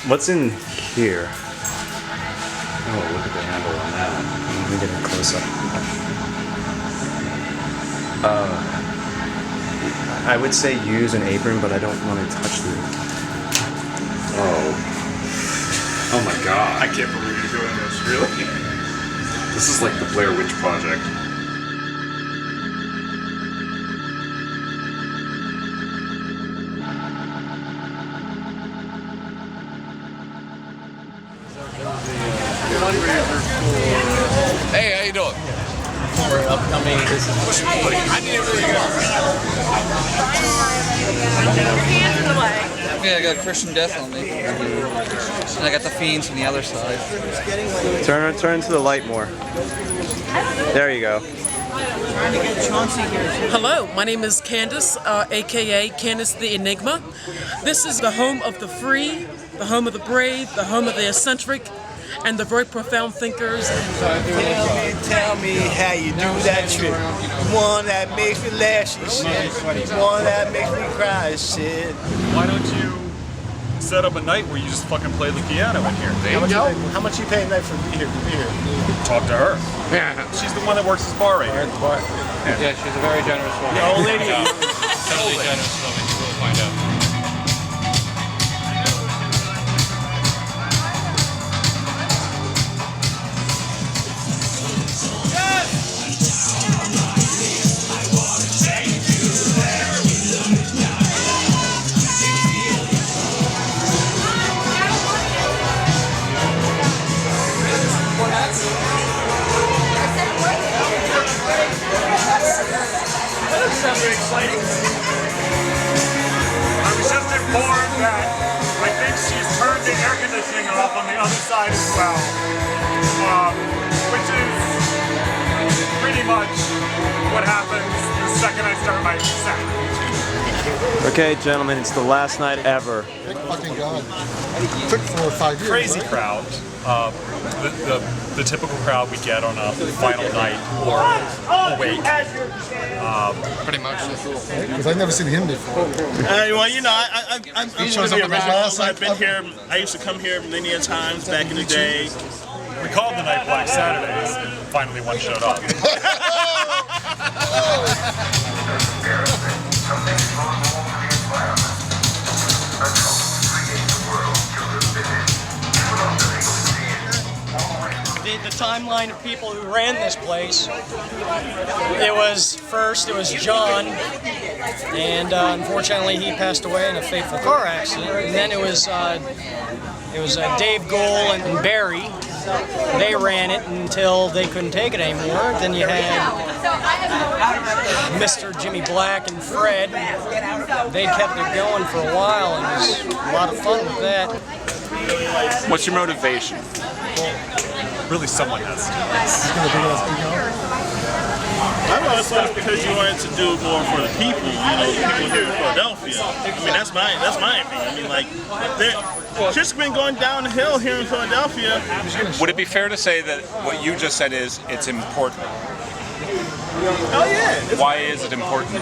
What's in here? Oh, look at the handle on that. Let me get a close up. I would say use an apron, but I don't want to touch the. Oh my god. I can't believe you're doing this, really? This is like the Blair Witch Project. Hey, how you doing? For upcoming. I didn't really Yeah, I got Christian Death on me. And I got the Fiends on the other side. Turn to the light more. There you go. Hello, my name is Candace, aka Candace the Enigma. This is the home of the free, the home of the brave, the home of the eccentric, and the very profound thinkers. Tell me how you do that trick. One that makes me laugh, shit. One that makes me cry, shit. Why don't you set up a night where you just fucking play the piano in here? How much you pay a night for to be here? Talk to her. Yeah. She's the one that works this bar right here. Yeah, she's a very generous woman. The old lady. Totally generous woman. You will find out. I was just informed that I think she's turned the air conditioning off on the other side as well, which is pretty much what happens the second I start my set. Okay, gentlemen, it's the last night ever. Thank fucking God. It took 4 or 5 years. Crazy right? crowd. The typical crowd we get on a final night or awake. Pretty much. Because I've never seen him before. Well, you know, I'm one of shows the up in the originals. class, I've been here. I used to come here many a times back in the day. We called the night Black Saturdays, and finally one showed up. The timeline of people who ran this place. It was John, and unfortunately he passed away in a fateful car accident. And then it was Dave Gohl and Barry. They ran it until they couldn't take it anymore. Then you had Mr. Jimmy Black and Fred. They kept it going for a while, and it was a lot of fun with that. What's your motivation? Really, someone has to. I know it's because you wanted to do more for the people, you know, the people here in Philadelphia. I mean, that's my opinion. I mean, like, shit's been going downhill here in Philadelphia. Would it be fair to say that what you just said is it's important? Oh yeah. Why is it important?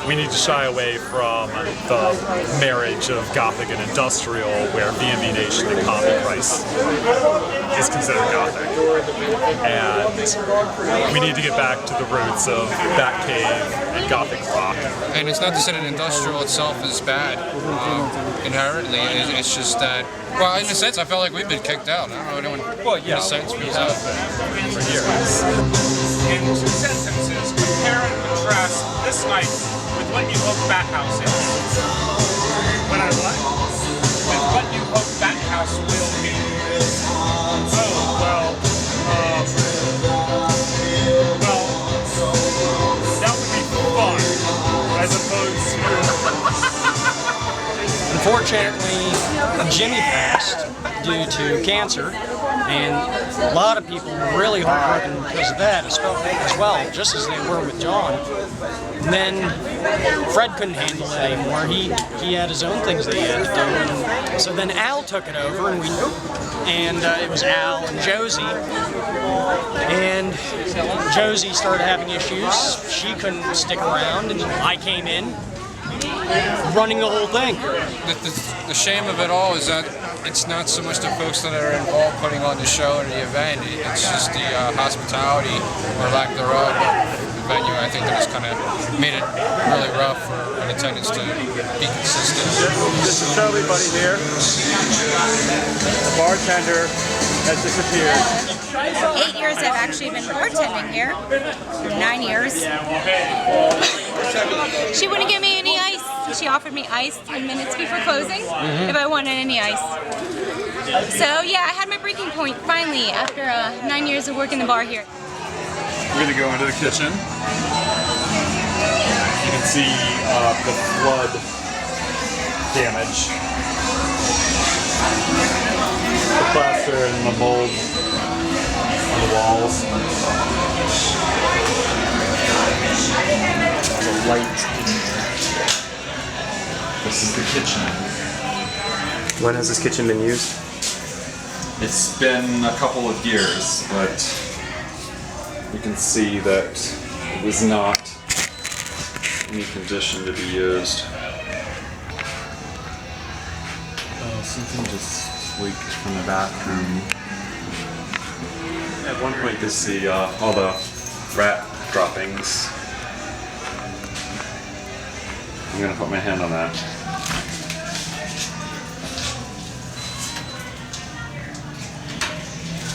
We need to shy away from the marriage of Gothic and Industrial, where B&B Nation and Copy Price is considered Gothic. And we need to get back to the roots of Batcave and Gothic rock. And it's not to say that industrial itself is bad, inherently. It's just that, well, in a sense, I felt like we've been kicked out. I don't know anyone. Well, yeah, in a sense, we have been for years. In 2 sentences, compare and contrast this night with what you hope Bathouse is. When I what? With what you hope Bathouse will be. That would be fun, as opposed to... Unfortunately, Jimmy passed due to cancer, and a lot of people were really heartbroken because of that as well, just as they were with John. And then Fred couldn't handle it anymore. He had his own things that he had to do. And so then Al took it over, and it was Al and Josie. And Josie started having issues. She couldn't stick around, and I came in. running the whole thing. The shame of it all is that it's not so much the folks that are involved putting on the show or the event. It's just the hospitality or lack thereof of the venue. I think that has kind of made it really rough for an attendance to be consistent. Just to show everybody here, the bartender has disappeared. 8 years I've actually been bartending here. 9 years. She wouldn't give me any ice. She offered me ice 10 minutes before closing if I wanted any ice. So yeah, I had my breaking point finally after 9 years of working the bar here. We're gonna go into the kitchen. You can see the flood damage. The plaster and the mold on the walls. The light. This is the kitchen. When has this kitchen been used? It's been a couple of years, but you can see that it was not in any condition to be used. Something just leaked from the bathroom. At one point you see all the rat droppings. I'm gonna put my hand on that.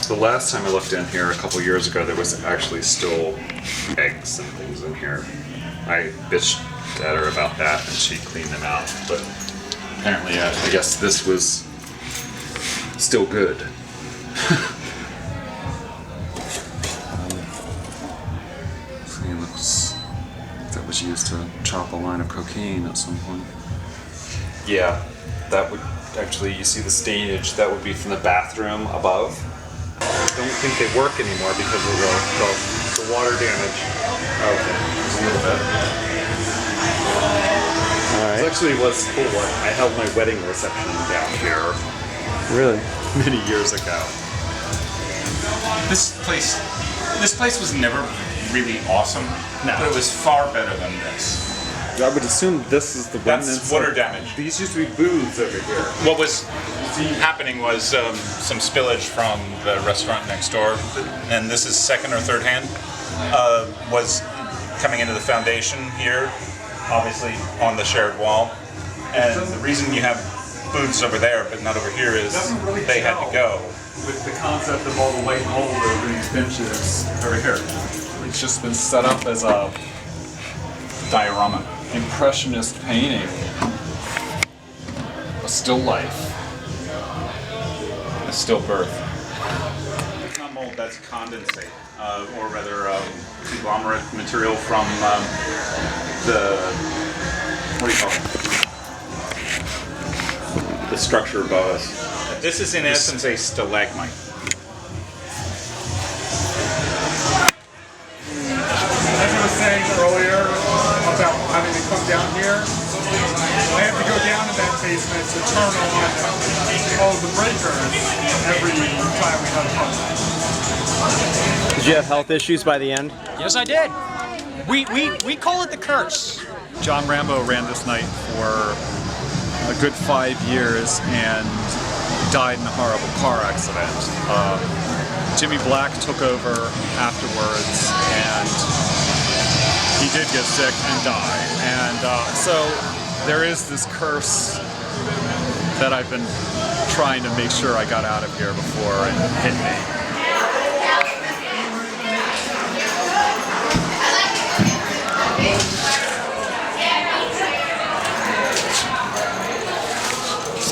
The last time I looked in here a couple years ago, there was actually still eggs and things in here. I bitched at her about that and she cleaned them out, but apparently I guess this was still good. See, it looks like that was used to chop a line of cocaine at some point. Yeah, that would actually, you see the stainage, that would be from the bathroom above. I don't think they work anymore because of the water damage. Okay, just a little bit. Alright. This actually was cool. I held my wedding reception down here. Really? Many years ago. This place was never really awesome, but it was far better than this. I would assume this is the remnants. That's water damage. These used to be booths over here. What was happening was some spillage from the restaurant next door, and this is second or third hand, was coming into the foundation here, obviously on the shared wall. And the reason you have booths over there but not over here is they had to go. With the concept of all the white mold over these benches over here. It's just been set up as a diorama. Impressionist painting. A still life. A still birth. It's not mold, that's condensate, or rather conglomerate material from the, what do you call it? The structure above us. This is in essence a stalagmite. As I was saying earlier about having to come down here, I have to go down to that basement to turn on all the breakers every time we have a pump. Did you have health issues by the end? Yes, I did. We call it the curse. John Rambo ran this night for a good 5 years and died in a horrible car accident. Jimmy Black took over afterwards and he did get sick and die. And so there is this curse that I've been trying to make sure I got out of here before it hit me.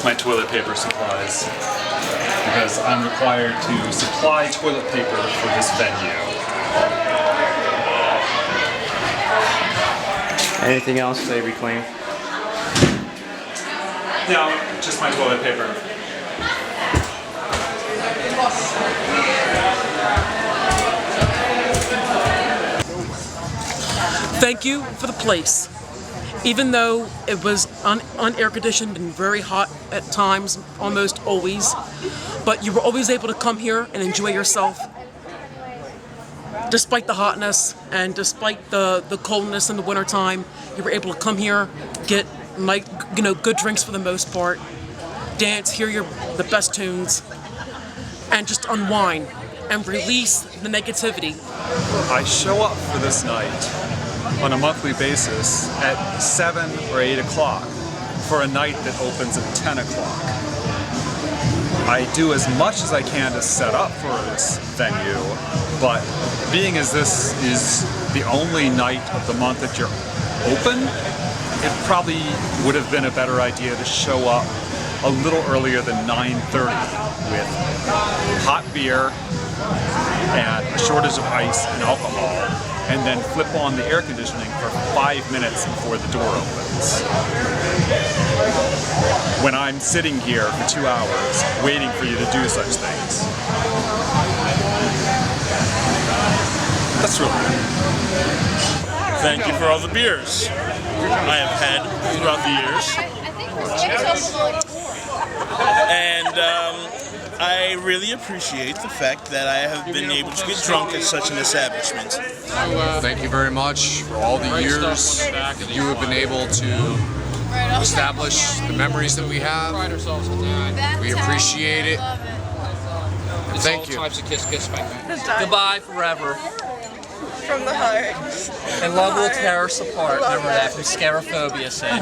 My toilet paper supplies because I'm required to supply toilet paper for this venue. Anything else they reclaim? No, just my toilet paper. Thank you for the place. Even though it was unair conditioned and very hot at times, almost always, but you were always able to come here and enjoy yourself. despite the hotness and despite the coldness in the wintertime, you were able to come here, get good drinks for the most part, dance, hear the best tunes, and just unwind and release the negativity. I show up for this night on a monthly basis at 7 or 8 o'clock for a night that opens at 10 o'clock. I do as much as I can to set up for this venue, but being as this is the only night of the month that you're open, it probably would have been a better idea to show up a little earlier than 9:30 with hot beer and a shortage of ice and alcohol, and then flip on the air conditioning for 5 minutes before the door opens. When I'm sitting here for 2 hours waiting for you to do such things. That's really good. Thank you for all the beers I have had throughout the years. And I really appreciate the fact that I have been able to get drunk at such an establishment. Thank you very much for all the years that you have been able to establish the memories that we have. We appreciate it. Thank you. Goodbye forever. From the heart. And love will tear us apart. Remember that from Scarophobia said.